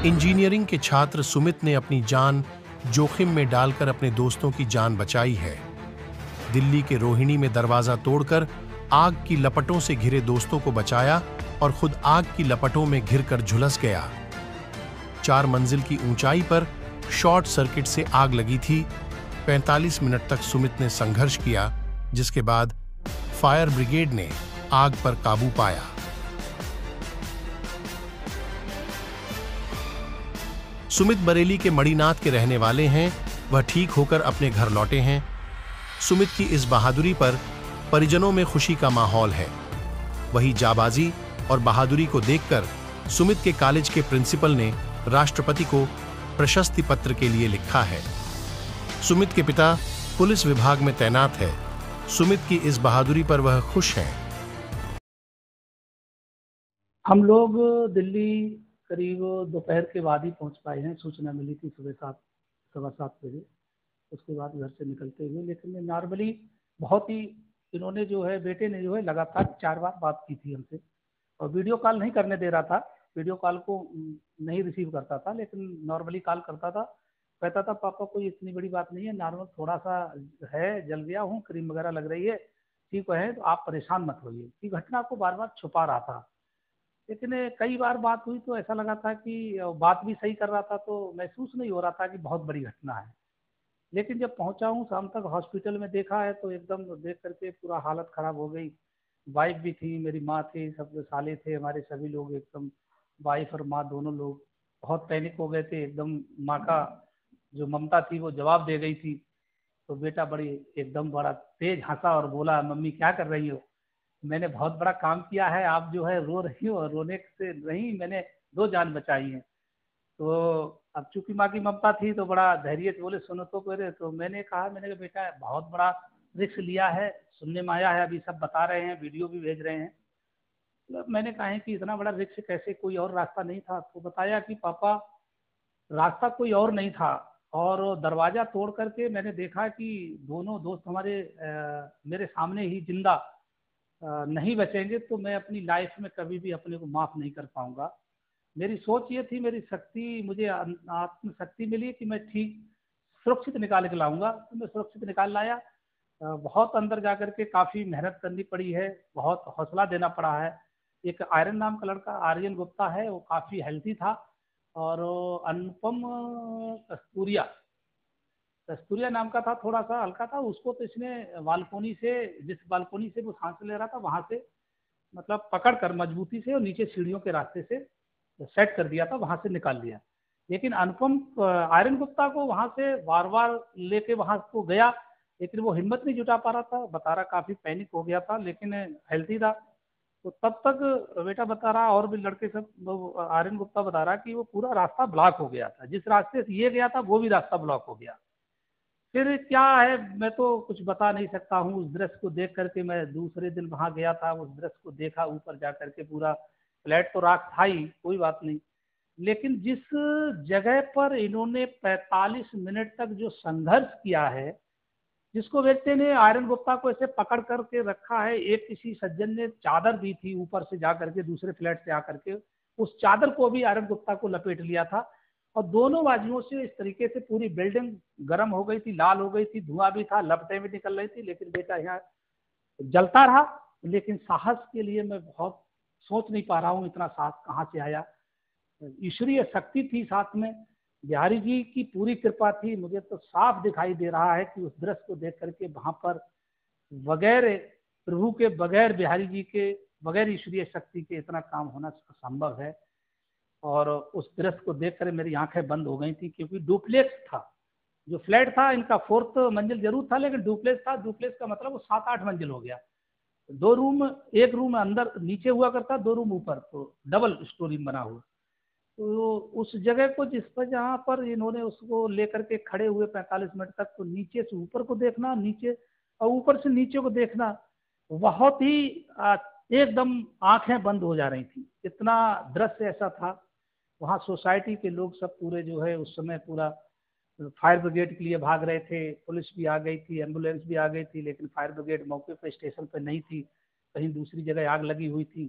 Engineering के छात्र सुमित ने अपनी जान जोखिम में डालकर अपने दोस्तों की जान बचाई है। दिल्ली के रोहिणी में दरवाजा तोड़कर आग की लपटों से घिरे दोस्तों को बचाया और खुद आग की लपटों में घिरकर झुलस गया। 4 मंजिल की ऊंचाई पर शॉर्ट सर्किट से आग लगी थी। 45 मिनट तक सुमित ने संघर्ष किया, जिसके बाद फायर ब्रिगेड ने आग पर काबू पाया। सुमित बरेली के मणिनाथ के रहने वाले हैं। वह ठीक होकर अपने घर लौटे हैं। सुमित की इस बहादुरी पर परिजनों में खुशी का माहौल है। वही जाबाजी और बहादुरी को देखकर सुमित के कॉलेज के प्रिंसिपल ने राष्ट्रपति को प्रशस्ति पत्र के लिए लिखा है। सुमित के पिता पुलिस विभाग में तैनात है। सुमित की इस बहादुरी पर वह खुश हैं। हम लोग दिल्ली करीब दोपहर के बाद ही पहुंच पाए हैं। सूचना मिली थी सुबह 7-7:15 बजे। उसके बाद घर से निकलते हुए, लेकिन नॉर्मली बहुत ही इन्होंने जो है, बेटे ने जो है लगातार 4 बार बात की थी हमसे, और वीडियो कॉल नहीं करने दे रहा था। वीडियो कॉल को नहीं रिसीव करता था, लेकिन नॉर्मली कॉल करता था। कहता था पापा कोई इतनी बड़ी बात नहीं है, नॉर्मल थोड़ा सा है, जल गया हूँ, क्रीम वगैरह लग रही है, ठीक है, तो आप परेशान मत होइए। कि घटना को बार बार छुपा रहा था। लेकिन कई बार बात हुई तो ऐसा लगा था कि बात भी सही कर रहा था, तो महसूस नहीं हो रहा था कि बहुत बड़ी घटना है। लेकिन जब पहुंचा हूँ शाम तक, हॉस्पिटल में देखा है तो एकदम देख करके पूरा हालत खराब हो गई। वाइफ भी थी, मेरी माँ थी, सब साले थे हमारे, सभी लोग एकदम, वाइफ और माँ दोनों लोग बहुत पैनिक हो गए थे एकदम। माँ का जो ममता थी वो जवाब दे गई थी। तो बेटा बड़ी एकदम बड़ा तेज हंसा और बोला, मम्मी क्या कर रही हो? मैंने बहुत बड़ा काम किया है, आप जो है रो रही हो, और रोने से नहीं, मैंने 2 जान बचाई हैं। तो अब चूंकि माँ की ममता थी तो बड़ा धैर्य से बोले, सुनो तो पहले। तो मैंने कहा बेटा बहुत बड़ा रिस्क लिया है, सुनने में आया है, अभी सब बता रहे हैं, वीडियो भी भेज रहे हैं। तो मैंने कहा है कि इतना बड़ा रिस्क कैसे, कोई और रास्ता नहीं था? तो बताया कि पापा रास्ता कोई और नहीं था, और दरवाजा तोड़ करके मैंने देखा कि दोनों दोस्त हमारे मेरे सामने ही जिंदा नहीं बचेंगे, तो मैं अपनी लाइफ में कभी भी अपने को माफ नहीं कर पाऊंगा। मेरी सोच ये थी, मेरी शक्ति, मुझे आत्म शक्ति मिली कि मैं ठीक सुरक्षित निकाल के लाऊंगा, तो मैं सुरक्षित निकाल लाया। बहुत अंदर जा करके काफ़ी मेहनत करनी पड़ी है, बहुत हौसला देना पड़ा है। एक आर्यन नाम का लड़का, आर्यन गुप्ता है, वो काफ़ी हेल्थी था। और अनुपम कस्तूरिया कस्तूरिया नाम का था, थोड़ा सा हल्का था। उसको तो इसने बालकोनी से, जिस बालकोनी से वो सांस ले रहा था वहां से, मतलब पकड़ कर मजबूती से, और नीचे सीढ़ियों के रास्ते से सेट कर दिया था, वहां से निकाल लिया। लेकिन अनुपम आर्यन गुप्ता को वहां से बार बार लेके वहां को गया, लेकिन वो हिम्मत नहीं जुटा पा रहा था। बता रहा काफी पैनिक हो गया था, लेकिन हेल्थी था। तो तब तक बेटा बता रहा, और भी लड़के सब, आर्यन गुप्ता बता रहा कि वो पूरा रास्ता ब्लॉक हो गया था, जिस रास्ते से ये गया था वो भी रास्ता ब्लॉक हो गया। फिर क्या है, मैं तो कुछ बता नहीं सकता हूँ। उस दृश्य को देख करके मैं दूसरे दिन वहां गया था, उस दृश्य को देखा, ऊपर जा करके पूरा फ्लैट तो राख था ही, कोई बात नहीं। लेकिन जिस जगह पर इन्होंने 45 मिनट तक जो संघर्ष किया है, जिसको व्यक्ति ने आयरन गुप्ता को ऐसे पकड़ करके रखा है, एक किसी सज्जन ने चादर दी थी ऊपर से जा करके, दूसरे फ्लैट से आकर के उस चादर को भी आयरन गुप्ता को लपेट लिया था। और दोनों बाजुओं से इस तरीके से पूरी बिल्डिंग गर्म हो गई थी, लाल हो गई थी, धुआं भी था, लपटें भी निकल रही थी। लेकिन बेटा यहाँ जलता रहा। लेकिन साहस के लिए मैं बहुत सोच नहीं पा रहा हूँ, इतना साहस कहाँ से आया। ईश्वरीय शक्ति थी साथ में, बिहारी जी की पूरी कृपा थी। मुझे तो साफ दिखाई दे रहा है कि उस दृश्य को देख करके वहां पर बगैर प्रभु के, बगैर बिहारी जी के, बगैर ईश्वरीय शक्ति के इतना काम होना संभव है। और उस दृश्य को देखकर मेरी आंखें बंद हो गई थी, क्योंकि डुप्लेक्स था जो फ्लैट था इनका। 4th मंजिल जरूर था, लेकिन डुप्लेक्स था। डुप्लेक्स का मतलब वो 7-8 मंजिल हो गया। 2 रूम, एक रूम अंदर नीचे हुआ करता, 2 रूम ऊपर, तो डबल स्टोरी बना हुआ। तो उस जगह को, जिस पर जहाँ पर इन्होंने उसको लेकर के खड़े हुए 45 मिनट तक, तो नीचे से ऊपर को देखना, नीचे और ऊपर से नीचे को देखना, बहुत ही एकदम आंखें बंद हो जा रही थी। इतना दृश्य ऐसा था। वहाँ सोसाइटी के लोग सब पूरे जो है उस समय पूरा फायर ब्रिगेड के लिए भाग रहे थे। पुलिस भी आ गई थी, एम्बुलेंस भी आ गई थी, लेकिन फायर ब्रिगेड मौके पर स्टेशन पर नहीं थी, कहीं दूसरी जगह आग लगी हुई थी।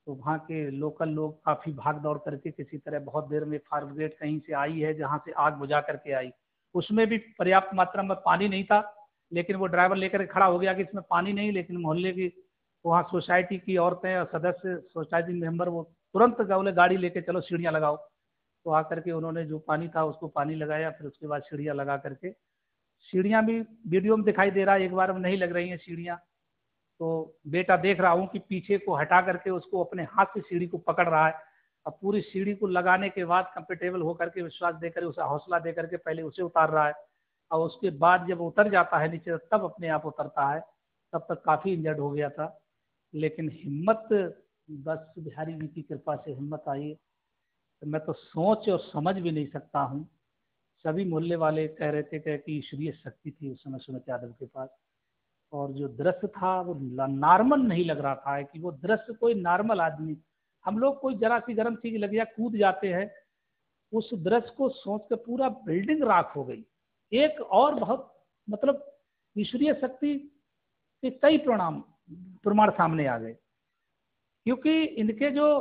तो वहाँ के लोकल लोग काफ़ी भाग दौड़ करके किसी तरह बहुत देर में फायर ब्रिगेड कहीं से आई है जहाँ से आग बुझा करके आई। उसमें भी पर्याप्त मात्रा में पानी नहीं था, लेकिन वो ड्राइवर लेकर खड़ा हो गया कि इसमें पानी नहीं, लेकिन मोहल्ले की वहाँ सोसाइटी की औरतें और सदस्य सोसाइटी मेंबर वो तुरंत बोले गाड़ी लेके चलो सीढ़ियाँ लगाओ। तो आकर के उन्होंने जो पानी था उसको पानी लगाया, फिर उसके बाद सीढ़ियाँ लगा करके, सीढ़ियाँ भी वीडियो में दिखाई दे रहा है एक बार में नहीं लग रही हैं सीढ़ियाँ। तो बेटा देख रहा हूँ कि पीछे को हटा करके उसको अपने हाथ से सीढ़ी को पकड़ रहा है। अब पूरी सीढ़ी को लगाने के बाद कंफर्टेबल होकर के विश्वास देकर उसे हौसला देकर के पहले उसे उतार रहा है, और उसके बाद जब उतर जाता है नीचे तब अपने आप उतरता है। तब तक काफ़ी इंजर्ड हो गया था, लेकिन हिम्मत बस बिहारी जी की कृपा से हिम्मत आई। तो मैं तो सोच और समझ भी नहीं सकता हूँ। सभी मोहल्ले वाले कह रहे थे कि ईश्वरीय शक्ति थी उस समय सुमित यादव के पास। और जो दृश्य था वो नॉर्मल नहीं लग रहा था कि वो दृश्य कोई नॉर्मल आदमी, हम लोग कोई जरा सी गर्म चीज लग जाए कूद जाते हैं, उस दृश्य को सोच के पूरा बिल्डिंग राख हो गई। एक और बहुत मतलब ईश्वरीय शक्ति के कई प्रमाण सामने आ गए, क्योंकि इनके जो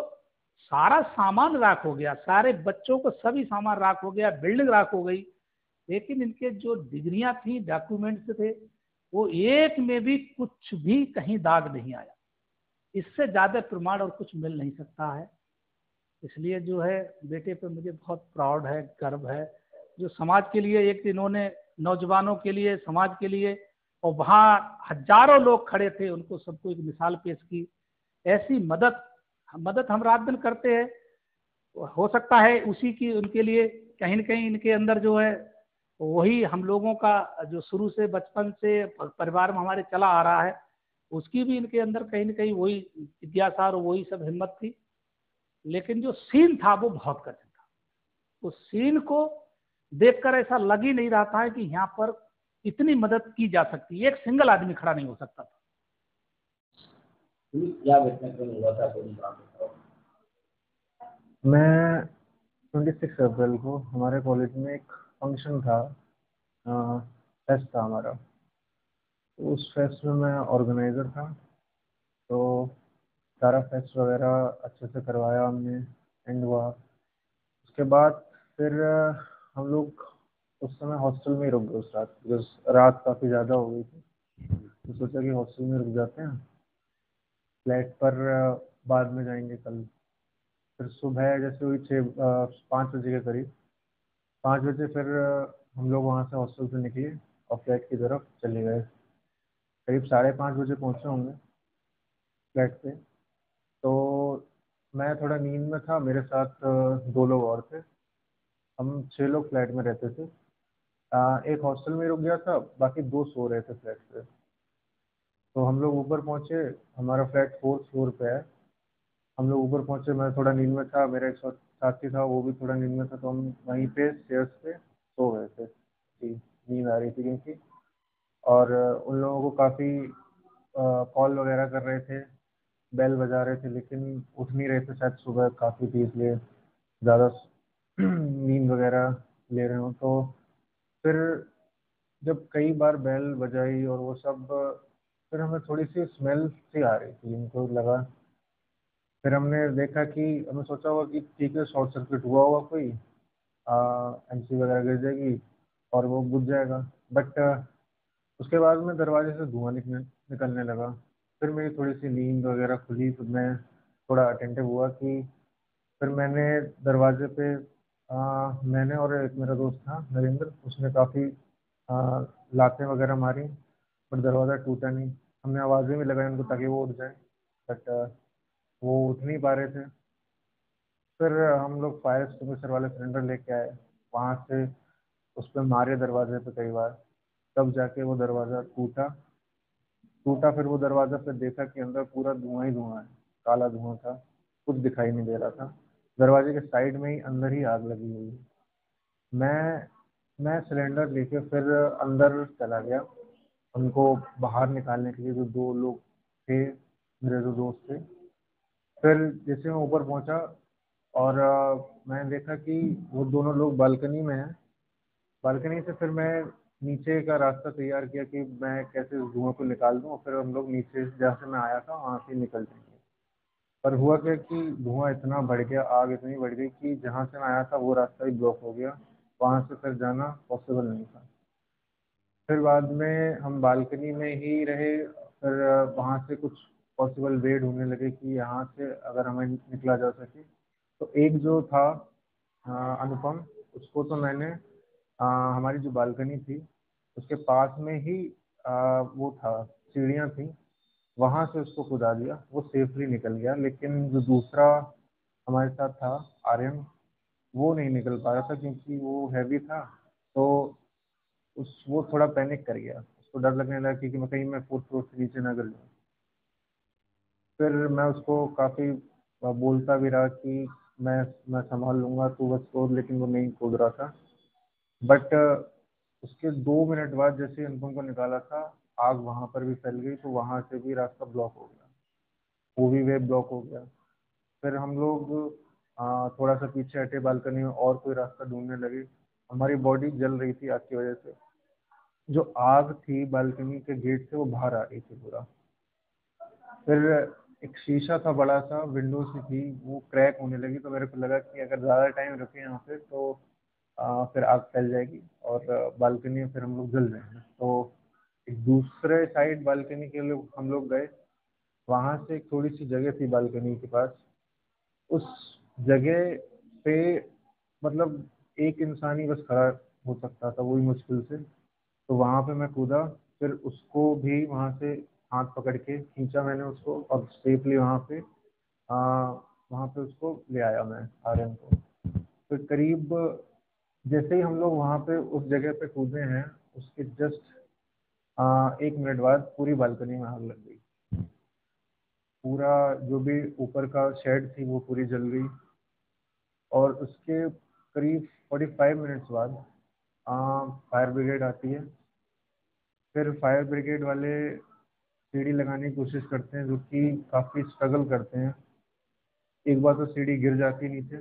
सारा सामान राख हो गया, सारे बच्चों को सभी सामान राख हो गया, बिल्डिंग राख हो गई, लेकिन इनके जो डिग्रियां थी, डॉक्यूमेंट्स थे, वो एक में भी कुछ भी कहीं दाग नहीं आया। इससे ज्यादा प्रमाण और कुछ मिल नहीं सकता है। इसलिए जो है बेटे पे मुझे बहुत प्राउड है, गर्व है, जो समाज के लिए एक इन्होंने नौजवानों के लिए, समाज के लिए, और वहाँ हजारों लोग खड़े थे, उनको सबको एक मिसाल पेश की। ऐसी मदद मदद हम रात दिन करते हैं, हो सकता है उसी की उनके लिए कहीं न कहीं इनके अंदर जो है वही हम लोगों का जो शुरू से बचपन से परिवार में हमारे चला आ रहा है, उसकी भी इनके अंदर कहीं न कहीं वही जिज्ञासा और वही सब हिम्मत थी। लेकिन जो सीन था वो बहुत कठिन था। उस सीन को देखकर ऐसा लग ही नहीं रहा था कि यहाँ पर इतनी मदद की जा सकती है, एक सिंगल आदमी खड़ा नहीं हो सकता था। क्या घटनाक्रम हुआ था पूरी बात बताओ। मैं 26 अप्रैल को हमारे कॉलेज में एक फंक्शन था, फेस्ट था हमारा। तो उस फेस्ट में मैं ऑर्गेनाइज़र था। तो सारा फेस्ट वगैरह अच्छे से करवाया हमने, एंड हुआ। उसके बाद फिर हम लोग उस समय हॉस्टल में ही रुक गए उस रात, बिकॉज रात काफ़ी ज़्यादा हो गई थी। तो सोचा कि हॉस्टल में रुक जाते हैं, फ्लैट पर बाद में जाएंगे कल। फिर सुबह जैसे हुई 5 बजे के करीब, 5 बजे फिर हम लोग वहाँ से हॉस्टल से निकले और फ्लैट की तरफ चले गए। करीब 5:30 बजे पहुँचे होंगे फ्लैट पे। तो मैं थोड़ा नींद में था, मेरे साथ 2 लोग और थे। हम 6 लोग फ्लैट में रहते थे। एक हॉस्टल में रुक गया था, बाकी 2 सो रहे थे फ्लैट पे। तो हम लोग ऊपर पहुँचे, हमारा फ्लैट 4th फ्लोर पे है। हम लोग ऊपर पहुँचे, मैं थोड़ा नींद में था, मेरा एक साथी था वो भी थोड़ा नींद में था, तो हम वहीं पे स्टेयर्स पे सो गए थे जी। नींद आ रही थी क्योंकि, और उन लोगों को काफ़ी कॉल वगैरह कर रहे थे, बेल बजा रहे थे, लेकिन उठ नहीं रहे थे, शायद सुबह काफ़ी थी इसलिए ज़्यादा नींद वगैरह ले रहे हो। तो फिर जब कई बार बेल बजाई और वो सब, फिर हमें थोड़ी सी स्मेल सी आ रही थी, हमको लगा। फिर हमने देखा कि हमने सोचा हुआ कि ठीक है शॉर्ट सर्किट हुआ होगा कोई, एमसी वगैरह गिर जाएगी और वो बुझ जाएगा। बट उसके बाद में दरवाजे से धुआं निकलने लगा। फिर मेरी थोड़ी सी नींद वगैरह खुली, तो मैं थोड़ा अटेंटिव हुआ कि फिर मैंने दरवाजे पे मैंने और एक मेरा दोस्त था नरेंद्र, उसने काफ़ी लातें वगैरह मारी, पर दरवाज़ा टूटा नहीं। हमने आवाज़ें भी लगाई उनको ताकि वो उठ जाए, बट वो उठ नहीं पा रहे थे। फिर हम लोग फायर एक्सटिंग्विशर वाले सिलेंडर लेके आए, वहाँ से उस पर मारे दरवाजे पे कई बार, तब जाके वो दरवाज़ा टूटा। फिर वो दरवाज़ा फिर देखा कि अंदर पूरा धुआं ही धुआं है, काला धुआं था, कुछ दिखाई नहीं दे रहा था। दरवाजे के साइड में ही अंदर ही आग लगी हुई है। मैं सिलेंडर लेके फिर अंदर चला गया उनको बाहर निकालने के लिए, जो 2 लोग थे मेरे जो दोस्त थे। फिर जैसे मैं ऊपर पहुंचा और मैंने देखा कि वो दोनों लोग बालकनी में हैं। बालकनी से फिर मैं नीचे का रास्ता तैयार किया कि मैं कैसे उस धुआं को निकाल दूं, और फिर हम लोग नीचे जहाँ से मैं आया था वहाँ से निकल जाएंगे। पर हुआ क्या कि धुआं इतना बढ़ गया, आग इतनी बढ़ गई कि जहाँ से मैं आया था वो रास्ता ही ब्लॉक हो गया, वहाँ से फिर जाना पॉसिबल नहीं था। फिर बाद में हम बालकनी में ही रहे, फिर वहाँ से कुछ पॉसिबल वे ढूंढने लगे कि यहाँ से अगर हमें निकला जा सके। तो एक जो था अनुपम, उसको तो मैंने हमारी जो बालकनी थी उसके पास में ही वो था, सीढ़ियाँ थी, वहां से उसको कूदा दिया, वो सेफली निकल गया। लेकिन जो दूसरा हमारे साथ था, आर्यन, वो नहीं निकल पा रहा था क्योंकि वो हैवी था। तो वो थोड़ा पैनिक कर गया, उसको डर लगने लगा कि मैं कहीं मैं फोर्थ फ्लोर से नीचे ना गिर जाऊँ। फिर मैं उसको काफ़ी बोलता भी रहा कि मैं संभाल लूंगा, तू बस कूद, लेकिन वो नहीं कूद रहा था। बट उसके 2 मिनट बाद जैसे ही अनुपम को निकाला था, आग वहां पर भी फैल गई, तो वहां से भी रास्ता ब्लॉक हो गया, वो भी वे ब्लॉक हो गया। फिर हम लोग थोड़ा सा पीछे हटे, बालकनी में और कोई रास्ता ढूंढने लगे। हमारी बॉडी जल रही थी आग की वजह से, जो आग थी बालकनी के गेट से वो बाहर आ रही थी पूरा। फिर एक शीशा था बड़ा सा, विंडो सी थी, वो क्रैक होने लगी, तो मेरे को लगा कि अगर ज़्यादा टाइम रुके यहाँ पे तो फिर आग फैल जाएगी और बालकनी में फिर हम लोग जल जाएंगे। तो एक दूसरे साइड बालकनी के लिए हम लोग गए, वहाँ से एक थोड़ी सी जगह थी बालकनी के पास, उस जगह पे मतलब एक इंसान ही बस खड़ा हो सकता था, वही मुश्किल से। तो वहाँ पे मैं कूदा, फिर उसको भी वहाँ से हाथ पकड़ के खींचा मैंने उसको, और सेफली वहाँ पे उसको ले आया मैं, आर्यन को। फिर करीब जैसे ही हम लोग वहाँ पे उस जगह पे कूदे हैं, उसके जस्ट 1 मिनट बाद पूरी बालकनी में आग लग गई। पूरा जो भी ऊपर का शेड थी वो पूरी जल गई। और उसके करीब 45 मिनट्स बाद फायर ब्रिगेड आती है। फिर फायर ब्रिगेड वाले सीढ़ी लगाने की कोशिश करते हैं, जो कि काफ़ी स्ट्रगल करते हैं। एक बार तो सीढ़ी गिर जाती है नीचे,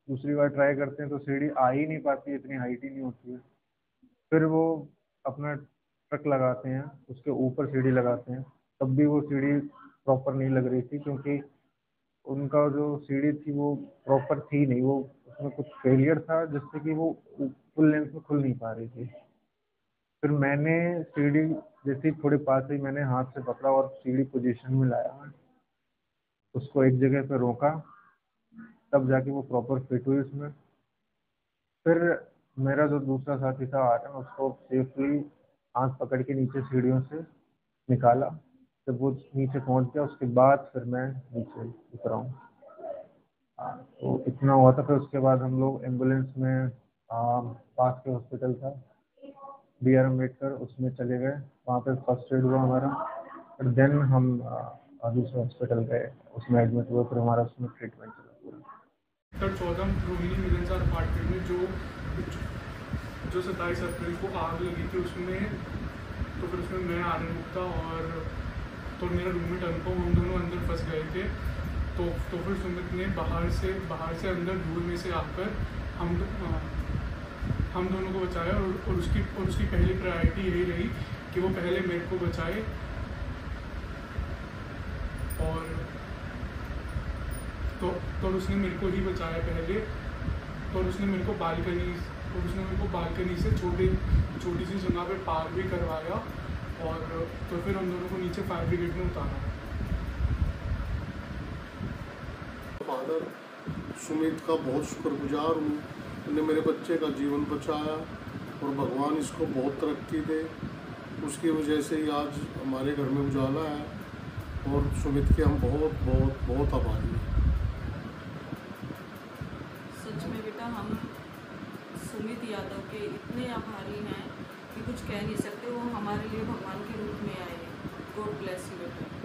दूसरी बार ट्राई करते हैं तो सीढ़ी आ ही नहीं पाती, इतनी हाइट ही नहीं होती है। फिर वो अपना ट्रक लगाते हैं, उसके ऊपर सीढ़ी लगाते हैं, तब भी वो सीढ़ी प्रॉपर नहीं लग रही थी, क्योंकि उनका जो सीढ़ी थी वो प्रॉपर थी नहीं, वो उसमें कुछ फेलियर था जिससे कि वो फुल लेंथ में खुल नहीं पा रही थी। फिर मैंने सीढ़ी जैसे थोड़े पास ही मैंने हाथ से पकड़ा और सीढ़ी पोजीशन में लाया, उसको एक जगह पे रोका, तब जाके वो प्रॉपर फिट हुई उसमें। फिर मेरा जो दूसरा साथी था आर्यन, उसको सेफली हाथ पकड़ के नीचे सीढ़ियों से निकाला। जब वो नीचे पहुंच गया उसके बाद फिर मैं नीचे उतरा हूँ। तो इतना हुआ था। फिर उसके बाद हम लोग एम्बुलेंस में पास के हॉस्पिटल था BR अम्बेडकर, उसमें चले गए, वहाँ पे फर्स्ट एड हुआ हमारा। फिर देन हम दूसरे हॉस्पिटल गए, उसमें एडमिट हुए, फिर हमारा उसमें ट्रीटमेंट चला पूरा। सेक्टर 14 रोहिणी मिलनसार अपार्टमेंट में जो 27 अप्रैल को आग लगी थी उसमें, तो फिर उसमें मैं आर्यन गुप्ता और तो मेरा रूममेट अनुपम, हम दोनों अंदर फंस गए थे। तो फिर सुमित ने बाहर से अंदर दूर में से आकर हम दोनों को बचाया, और उसकी पहली प्रायोरिटी यही रही कि वो पहले मेरे को बचाए। और तो उसने मेरे को ही बचाया पहले, और उसने मेरे को बालकनी से छोटी सी जगह पे पार भी करवाया, और तो फिर हम दोनों को नीचे फायर ब्रिगेड में उतारा। फादर सुमित का बहुत शुक्रगुजार हूँ, उन्होंने मेरे बच्चे का जीवन बचाया, और भगवान इसको बहुत तरक्की दे। उसकी वजह से ही आज हमारे घर में उजाला है, और सुमित के हम बहुत बहुत बहुत आभारी हैं। सच में बेटा, हम सुमित यादव के इतने आभारी हैं कि कुछ कह नहीं सकते। वो हमारे लिए भगवान के रूप में आए हैं। गॉड ब्लेस यू बेटा।